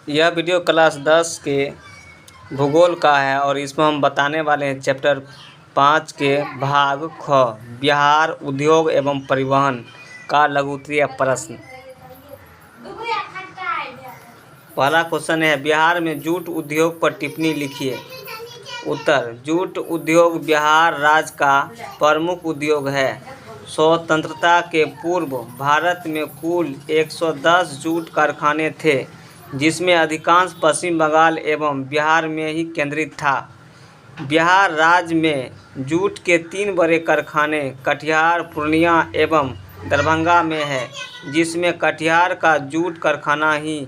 यह video class 10 के भूगोल का है और इसमें हम बताने वाले हैं चैप्टर 5 के भाग ख बिहार उद्योग एवं परिवहन का लघुत्तरीय प्रश्न। पहला क्वेश्चन है, बिहार में जूट उद्योग पर टिप्पणी लिखिए। उत्तर, जूट उद्योग बिहार राज्य का प्रमुख उद्योग है। स्वतंत्रता के पूर्व भारत में कुल 110 जूट कारखाने थे, जिसमें अधिकांश पश्चिम बंगाल एवं बिहार में ही केंद्रित था। बिहार राज्य में जूट के 3 बड़े कारखाने कटिहार, पूर्णिया एवं दरभंगा में है, जिसमें कटिहार का जूट कारखाना ही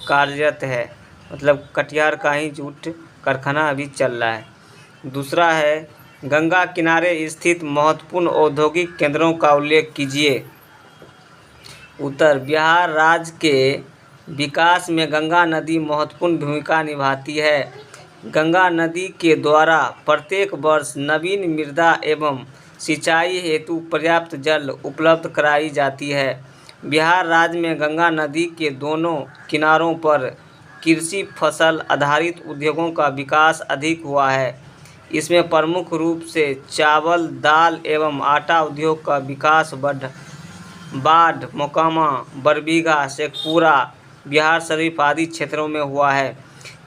कार्यरत है। मतलब कटिहार का ही जूट कारखाना अभी चल रहा है। दूसरा है, गंगा किनारे स्थित महत्वपूर्ण औद्योगिक केंद्रों का उल्लेख कीजिए। उत्तर, बिहार राज्य के विकास में गंगा नदी महत्वपूर्ण भूमिका निभाती है। गंगा नदी के द्वारा प्रत्येक वर्ष नवीन मृदा एवं सिंचाई हेतु पर्याप्त जल उपलब्ध कराई जाती है। बिहार राज्य में गंगा नदी के दोनों किनारों पर कृषि फसल आधारित उद्योगों का विकास अधिक हुआ है। इसमें प्रमुख रूप से चावल, दाल एवं आटा उद्योग का विकास बाढ़, मोकामा, बरबीघा, शेखपुरा, बिहार शरीफ आदि क्षेत्रों में हुआ है।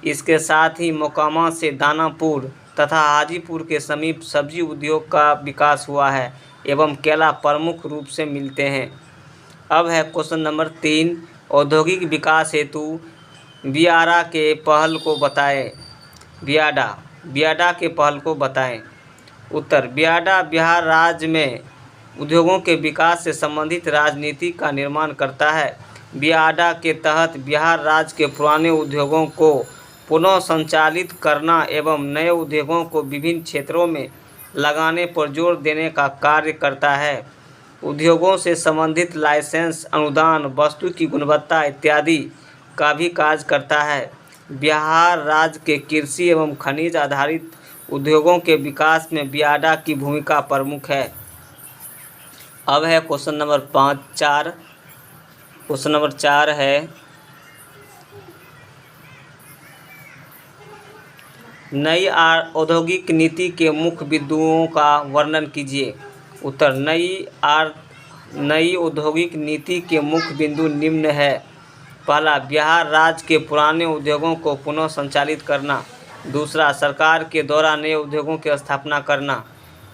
इसके साथ ही मोकामा से दानापुर तथा हाजीपुर के समीप सब्जी उद्योग का विकास हुआ है एवं केला प्रमुख रूप से मिलते हैं। अब है क्वेश्चन नंबर 3, औद्योगिक विकास हेतु बियाडा के पहल को बताएं। बियाडा के पहल को बताएं। उत्तर, बियाडा बिहार राज्य में उद्योगों के विकास से संबंधित राजनीति का निर्माण करता है। बियाडा के तहत बिहार राज्य के पुराने उद्योगों को पुनः संचालित करना एवं नए उद्योगों को विभिन्न क्षेत्रों में लगाने पर जोर देने का कार्य करता है। उद्योगों से संबंधित लाइसेंस, अनुदान, वस्तु की गुणवत्ता इत्यादि का भी कार्य करता है। बिहार राज्य के कृषि एवं खनिज आधारित उद्योगों के विकास में बियाडा की भूमिका प्रमुख है। अब है क्वेश्चन नंबर 4। क्वेश्चन नंबर 4 है, नई औद्योगिक नीति के मुख्य बिंदुओं का वर्णन कीजिए। उत्तर, नई औद्योगिक नीति के मुख्य बिंदु निम्न है। पहला, बिहार राज्य के पुराने उद्योगों को पुनः संचालित करना। दूसरा, सरकार के द्वारा नए उद्योगों की स्थापना करना।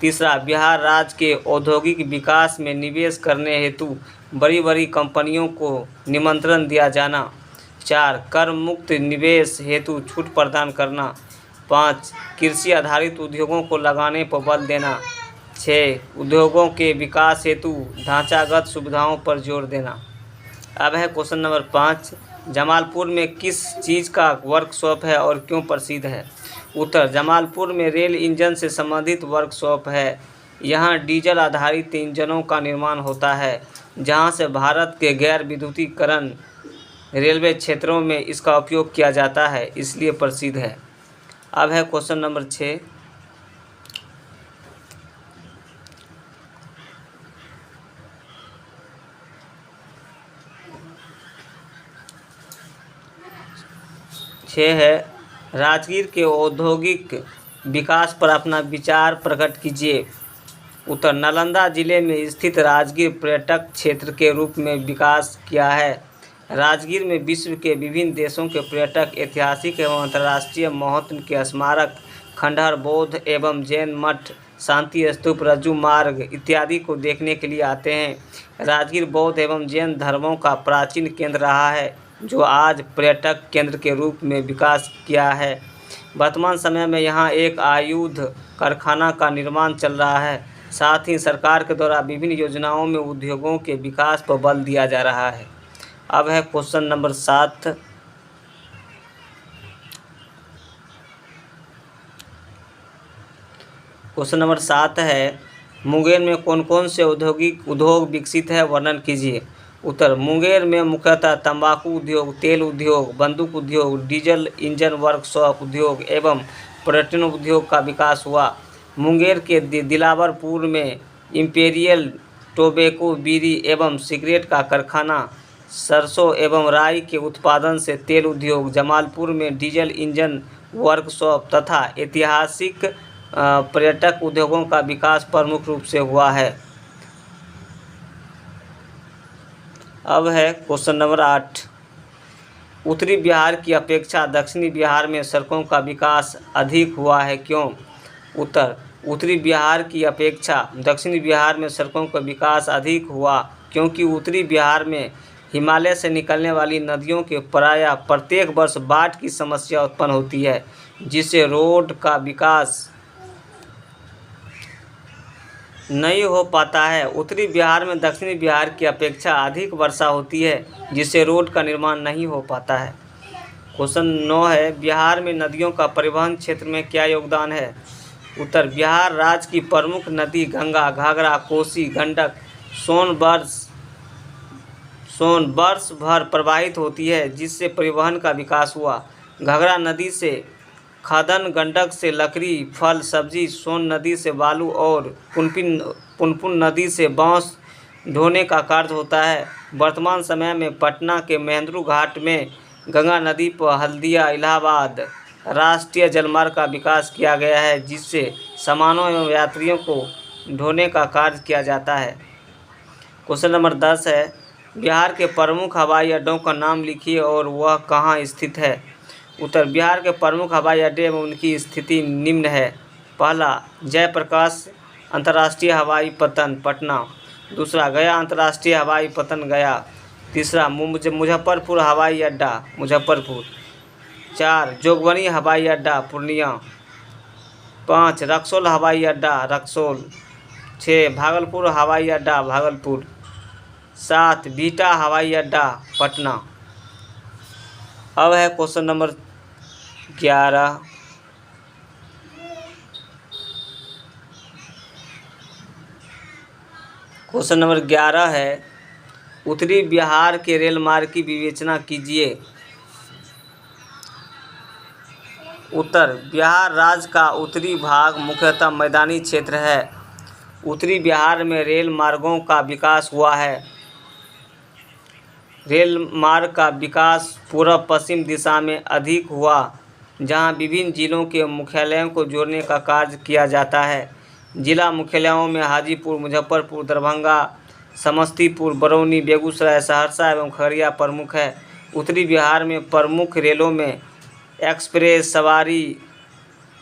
तीसरा, बिहार राज्य के औद्योगिक विकास में निवेश करने हेतु बड़ी बड़ी कंपनियों को निमंत्रण दिया जाना। 4, कर मुक्त निवेश हेतु छूट प्रदान करना। 5, कृषि आधारित उद्योगों को लगाने पर बल देना। 6, उद्योगों के विकास हेतु ढांचागत सुविधाओं पर जोर देना। अब है क्वेश्चन नंबर 5, जमालपुर में किस चीज़ का वर्कशॉप है और क्यों प्रसिद्ध है। उत्तर, जमालपुर में रेल इंजन से संबंधित वर्कशॉप है। यहाँ डीजल आधारित इंजनों का निर्माण होता है, जहाँ से भारत के गैर विद्युतीकरण रेलवे क्षेत्रों में इसका उपयोग किया जाता है, इसलिए प्रसिद्ध है। अब है क्वेश्चन नंबर 6, है, राजगीर के औद्योगिक विकास पर अपना विचार प्रकट कीजिए। उत्तर, नालंदा जिले में स्थित राजगीर पर्यटक क्षेत्र के रूप में विकास किया है। राजगीर में विश्व के विभिन्न देशों के पर्यटक ऐतिहासिक एवं अंतर्राष्ट्रीय महत्व के स्मारक, खंडहर, बौद्ध एवं जैन मठ, शांति स्तूप, रज्जु मार्ग इत्यादि को देखने के लिए आते हैं। राजगीर बौद्ध एवं जैन धर्मों का प्राचीन केंद्र रहा है, जो आज पर्यटक केंद्र के रूप में विकास किया है। वर्तमान समय में यहाँ एक आयुध कारखाना का निर्माण चल रहा है। साथ ही सरकार के द्वारा विभिन्न योजनाओं में उद्योगों के विकास पर बल दिया जा रहा है। अब है क्वेश्चन नंबर 7, क्वेश्चन नंबर 7 है, मुंगेर में कौन कौन से उद्योग विकसित है, वर्णन कीजिए। उत्तर, मुंगेर में मुख्यतः तंबाकू उद्योग, तेल उद्योग, बंदूक उद्योग, डीजल इंजन वर्कशॉप उद्योग एवं पर्यटन उद्योग का विकास हुआ। मुंगेर के दिलावरपुर में इंपीरियल टोबैको बीड़ी एवं सिगरेट का कारखाना सरसों एवं राई के उत्पादन से तेल उद्योग, जमालपुर में डीजल इंजन वर्कशॉप तथा ऐतिहासिक पर्यटक उद्योगों का विकास प्रमुख रूप से हुआ है। अब है क्वेश्चन नंबर 8। उत्तरी बिहार की अपेक्षा दक्षिणी बिहार में सड़कों का विकास अधिक हुआ है, क्यों? उत्तर, उत्तरी बिहार की अपेक्षा दक्षिणी बिहार में सड़कों का विकास अधिक हुआ क्योंकि उत्तरी बिहार में हिमालय से निकलने वाली नदियों के प्रायः प्रत्येक वर्ष बाढ़ की समस्या उत्पन्न होती है, जिससे रोड का विकास नहीं हो पाता है। उत्तरी बिहार में दक्षिणी बिहार की अपेक्षा अधिक वर्षा होती है, जिससे रोड का निर्माण नहीं हो पाता है। क्वेश्चन 9 है, बिहार में नदियों का परिवहन क्षेत्र में क्या योगदान है? उत्तर, बिहार राज्य की प्रमुख नदी गंगा, घाघरा, कोसी, गंडक, सोन वर्ष भर प्रवाहित होती है, जिससे परिवहन का विकास हुआ। घाघरा नदी से खाद्यान्न, गंडक से लकड़ी, फल, सब्जी, सोन नदी से बालू और पुनपुन नदी से बांस ढोने का कार्य होता है। वर्तमान समय में पटना के महेंद्रू घाट में गंगा नदी पर हल्दिया इलाहाबाद राष्ट्रीय जलमार्ग का विकास किया गया है, जिससे सामानों एवं यात्रियों को ढोने का कार्य किया जाता है। क्वेश्चन नंबर 10 है, बिहार के प्रमुख हवाई अड्डों का नाम लिखिए और वह कहाँ स्थित है? उत्तर, बिहार के प्रमुख हवाई अड्डे एवं उनकी स्थिति निम्न है। पहला, जयप्रकाश अंतर्राष्ट्रीय हवाई पत्तन पटना। दूसरा, गया अंतर्राष्ट्रीय हवाई पत्तन गया। तीसरा, मुजफ्फरपुर हवाई अड्डा मुजफ्फरपुर। 4, जोगबनी हवाई अड्डा पूर्णिया। 5, रक्सौल हवाई अड्डा रक्सौल। 6, भागलपुर हवाई अड्डा भागलपुर। 7, बिहटा हवाई अड्डा पटना। अब है क्वेश्चन नंबर 11। क्वेश्चन नंबर 11 है, उत्तरी बिहार के रेल मार्ग की विवेचना कीजिए। उत्तर, बिहार राज्य का उत्तरी भाग मुख्यतः मैदानी क्षेत्र है। उत्तरी बिहार में रेल मार्गों का विकास हुआ है। रेल मार्ग का विकास पूर्व पश्चिम दिशा में अधिक हुआ, जहां विभिन्न जिलों के मुख्यालयों को जोड़ने का कार्य किया जाता है। जिला मुख्यालयों में हाजीपुर, मुजफ्फरपुर, दरभंगा, समस्तीपुर, बरौनी, बेगूसराय, सहरसा एवं खगड़िया प्रमुख है। उत्तरी बिहार में प्रमुख रेलों में एक्सप्रेस सवारी,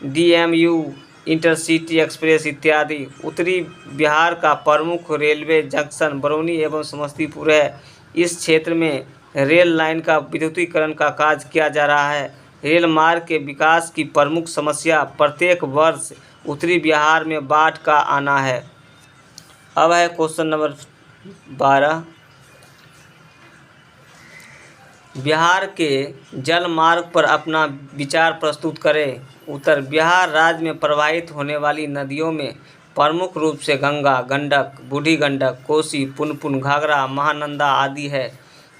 DMU, इंटरसिटी एक्सप्रेस इत्यादि। उत्तरी बिहार का प्रमुख रेलवे जंक्शन बरौनी एवं समस्तीपुर है। इस क्षेत्र में रेल लाइन का विद्युतीकरण का कार्य किया जा रहा है। रेल मार्ग के विकास की प्रमुख समस्या प्रत्येक वर्ष उत्तरी बिहार में बाढ़ का आना है। अब है क्वेश्चन नंबर 12, बिहार के जल मार्ग पर अपना विचार प्रस्तुत करें। उत्तर, बिहार राज्य में प्रवाहित होने वाली नदियों में प्रमुख रूप से गंगा, गंडक, बूढ़ी गंडक, कोसी, पुनपुन, घाघरा, महानंदा आदि है।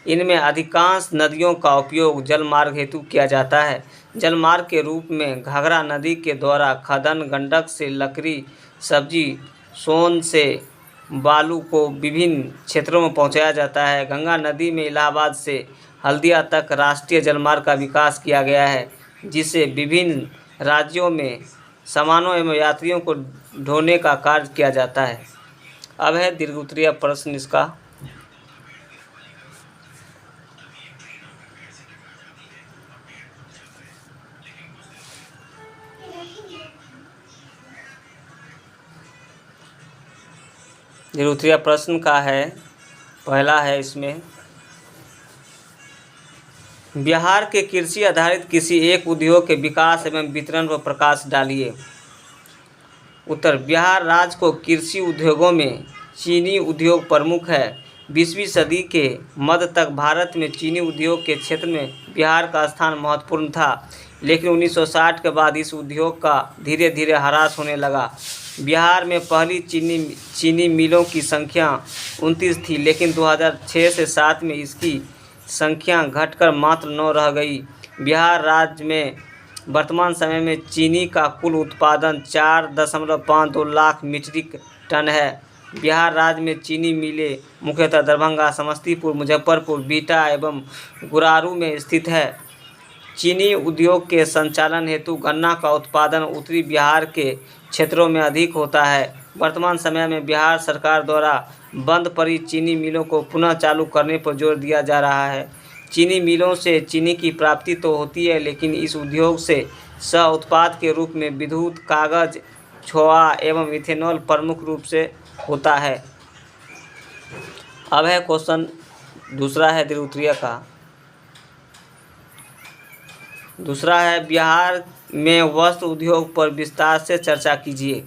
इनमें अधिकांश नदियों का उपयोग जल मार्ग हेतु किया जाता है। जल मार्ग के रूप में घाघरा नदी के द्वारा खाद्यान्न, गंडक से लकड़ी, सब्जी, सोन से बालू को विभिन्न क्षेत्रों में पहुंचाया जाता है। गंगा नदी में इलाहाबाद से हल्दिया तक राष्ट्रीय जलमार्ग का विकास किया गया है, जिससे विभिन्न राज्यों में सामानों एवं यात्रियों को ढोने का कार्य किया जाता है। अब है दीर्घोत्तरीय प्रश्न इसका। दीर्घोत्तरीय प्रश्न का है, पहला है इसमें, बिहार के कृषि आधारित किसी एक उद्योग के विकास एवं वितरण पर प्रकाश डालिए। उत्तर, बिहार राज्य को कृषि उद्योगों में चीनी उद्योग प्रमुख है। 20वीं सदी के मध्य तक भारत में चीनी उद्योग के क्षेत्र में बिहार का स्थान महत्वपूर्ण था, लेकिन 1960 के बाद इस उद्योग का धीरे धीरे ह्रास होने लगा। बिहार में पहली चीनी मिलों की संख्या 29 थी, लेकिन 2006 से 7 में इसकी संख्या घटकर मात्र 9 रह गई। बिहार राज्य में वर्तमान समय में चीनी का कुल उत्पादन 4.52 लाख मीट्रिक टन है। बिहार राज्य में चीनी मिलें मुख्यतः दरभंगा, समस्तीपुर, मुजफ्फरपुर, बिहटा एवं गुरारू में स्थित है। चीनी उद्योग के संचालन हेतु गन्ना का उत्पादन उत्तरी बिहार के क्षेत्रों में अधिक होता है। वर्तमान समय में बिहार सरकार द्वारा बंद पड़ी चीनी मिलों को पुनः चालू करने पर जोर दिया जा रहा है। चीनी मिलों से चीनी की प्राप्ति तो होती है, लेकिन इस उद्योग से सह उत्पाद के रूप में विद्युत, कागज, छोआ एवं इथेनॉल प्रमुख रूप से होता है। अब है क्वेश्चन दूसरा है दीर्घ उत्तरीय का। दूसरा है बिहार में वस्त्र उद्योग पर विस्तार से चर्चा कीजिए।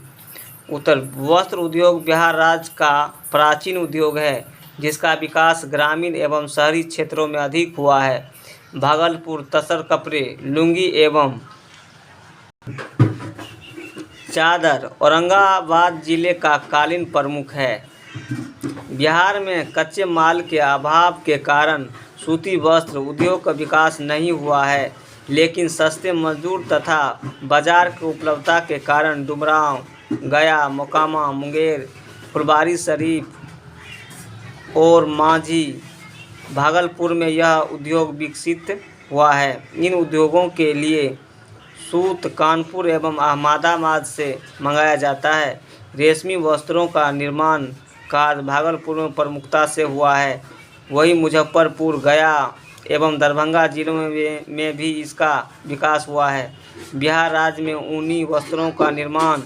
उत्तर, वस्त्र उद्योग बिहार राज्य का प्राचीन उद्योग है जिसका विकास ग्रामीण एवं शहरी क्षेत्रों में अधिक हुआ है। भागलपुर तसर कपड़े, लुंगी एवं चादर औरंगाबाद जिले का कालीन प्रमुख है। बिहार में कच्चे माल के अभाव के कारण सूती वस्त्र उद्योग का विकास नहीं हुआ है, लेकिन सस्ते मजदूर तथा बाजार की उपलब्धता के कारण डुमरांव, गया, मोकामा, मुंगेर, फुलवारीशरीफ और मांझी, भागलपुर में यह उद्योग विकसित हुआ है। इन उद्योगों के लिए सूत कानपुर एवं अहमदाबाद से मंगाया जाता है। रेशमी वस्त्रों का निर्माण कार्य भागलपुर में प्रमुखता से हुआ है। वहीं मुजफ्फरपुर, गया एवं दरभंगा जिलों में भी इसका विकास हुआ है। बिहार राज्य में ऊनी वस्त्रों का निर्माण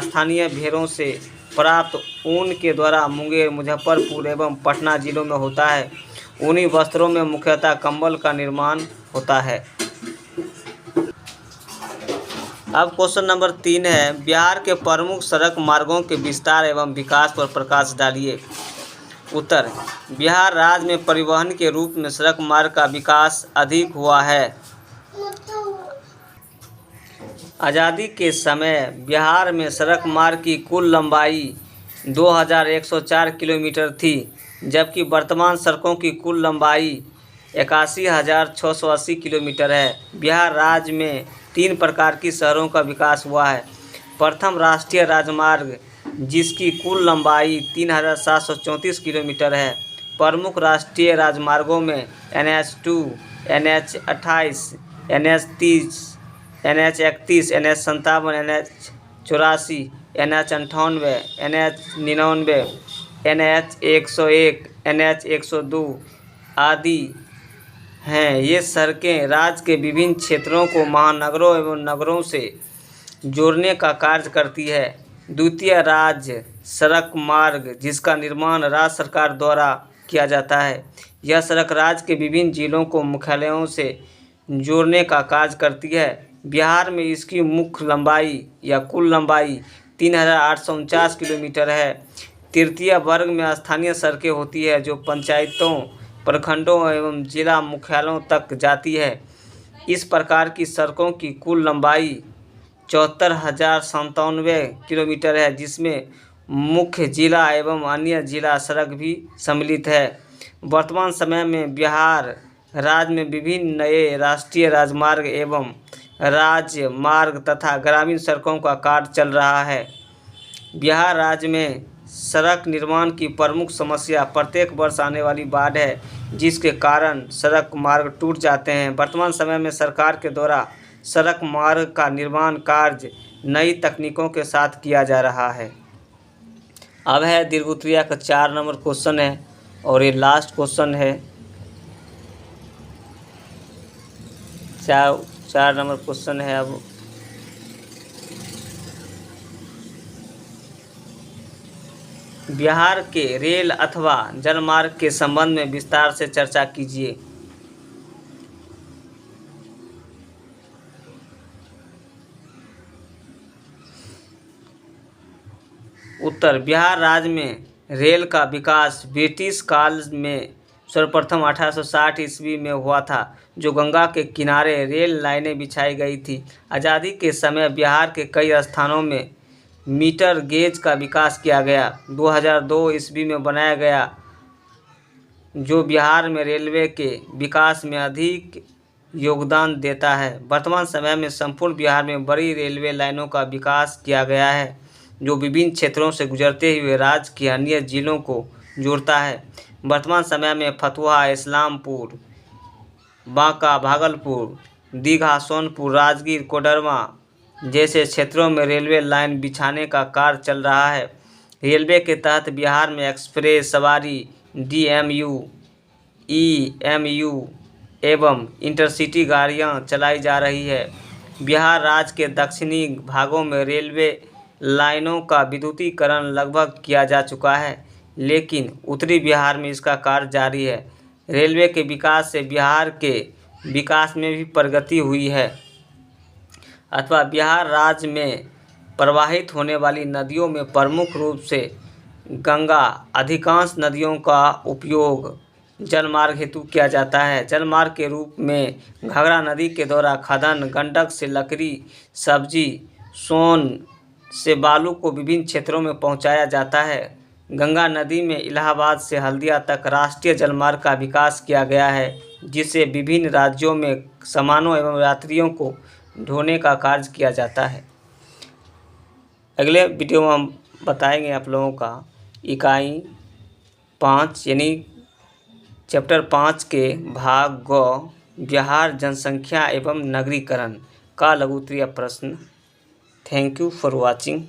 स्थानीय भेड़ों से प्राप्त ऊन के द्वारा मुंगेर, मुजफ्फरपुर एवं पटना जिलों में होता है। ऊनी वस्त्रों में मुख्यतः कंबल का निर्माण होता है। अब क्वेश्चन नंबर 3 है, बिहार के प्रमुख सड़क मार्गों के विस्तार एवं विकास पर प्रकाश डालिए। उत्तर, बिहार राज्य में परिवहन के रूप में सड़क मार्ग का विकास अधिक हुआ है। आज़ादी के समय बिहार में सड़क मार्ग की कुल लंबाई 2104 किलोमीटर थी, जबकि वर्तमान सड़कों की कुल लंबाई 81,680 किलोमीटर है। बिहार राज्य में 3 प्रकार की शहरों का विकास हुआ है। प्रथम, राष्ट्रीय राजमार्ग जिसकी कुल लंबाई 3,734 किलोमीटर है। प्रमुख राष्ट्रीय राजमार्गों में NH2, NH28, NH30, NH31, NH57, NH84, NH98, NH99, NH101, NH102 आदि हैं। ये सड़कें राज्य के विभिन्न क्षेत्रों को महानगरों एवं नगरों से जोड़ने का कार्य करती है। द्वितीय, राज्य सड़क मार्ग जिसका निर्माण राज्य सरकार द्वारा किया जाता है। यह सड़क राज्य के विभिन्न जिलों को मुख्यालयों से जोड़ने का कार्य करती है। बिहार में इसकी मुख्य लंबाई या कुल लंबाई 3,849 किलोमीटर है। तृतीय वर्ग में स्थानीय सड़कें होती है जो पंचायतों, प्रखंडों एवं जिला मुख्यालयों तक जाती है। इस प्रकार की सड़कों की कुल लंबाई 74,097 किलोमीटर है, जिसमें मुख्य जिला एवं अन्य जिला सड़क भी सम्मिलित है। वर्तमान समय में बिहार राज्य में विभिन्न नए राष्ट्रीय राजमार्ग एवं राज्य मार्ग तथा ग्रामीण सड़कों का कार्य चल रहा है। बिहार राज्य में सड़क निर्माण की प्रमुख समस्या प्रत्येक वर्ष आने वाली बाढ़ है, जिसके कारण सड़क मार्ग टूट जाते हैं। वर्तमान समय में सरकार के द्वारा सड़क मार्ग का निर्माण कार्य नई तकनीकों के साथ किया जा रहा है। अब है दीर्घ उत्तरीय का 4 नंबर क्वेश्चन है और ये लास्ट क्वेश्चन है। 4 नंबर क्वेश्चन है। अब बिहार के रेल अथवा जलमार्ग के संबंध में विस्तार से चर्चा कीजिए। उत्तर, बिहार राज्य में रेल का विकास ब्रिटिश काल में सर्वप्रथम 1860 ईस्वी में हुआ था, जो गंगा के किनारे रेल लाइनें बिछाई गई थी। आज़ादी के समय बिहार के कई स्थानों में मीटर गेज का विकास किया गया। 2002 ईस्वी में बनाया गया, जो बिहार में रेलवे के विकास में अधिक योगदान देता है। वर्तमान समय में संपूर्ण बिहार में बड़ी रेलवे लाइनों का विकास किया गया है। जो विभिन्न क्षेत्रों से गुजरते हुए राज्य की अन्य जिलों को जोड़ता है। वर्तमान समय में फतुहा, इस्लामपुर, बांका, भागलपुर, दीघा, सोनपुर, राजगीर, कोडरमा जैसे क्षेत्रों में रेलवे लाइन बिछाने का कार्य चल रहा है। रेलवे के तहत बिहार में एक्सप्रेस सवारी, DMU, EMU एवं इंटरसिटी गाड़ियां चलाई जा रही है। बिहार राज्य के दक्षिणी भागों में रेलवे लाइनों का विद्युतीकरण लगभग किया जा चुका है, लेकिन उत्तरी बिहार में इसका कार्य जारी है। रेलवे के विकास से बिहार के विकास में भी प्रगति हुई है अथवा बिहार राज्य में प्रवाहित होने वाली नदियों में प्रमुख रूप से गंगा, अधिकांश नदियों का उपयोग जलमार्ग हेतु किया जाता है। जलमार्ग के रूप में घाघरा नदी के द्वारा खनन, गंडक से लकड़ी, सब्जी, सोन से बालू को विभिन्न क्षेत्रों में पहुंचाया जाता है। गंगा नदी में इलाहाबाद से हल्दिया तक राष्ट्रीय जलमार्ग का विकास किया गया है, जिससे विभिन्न राज्यों में सामानों एवं यात्रियों को ढोने का कार्य किया जाता है। अगले वीडियो में हम बताएंगे आप लोगों का इकाई 5 यानी चैप्टर 5 के भाग ग बिहार जनसंख्या एवं नगरीकरण का लघु उत्तरीय प्रश्न। Thank you for watching.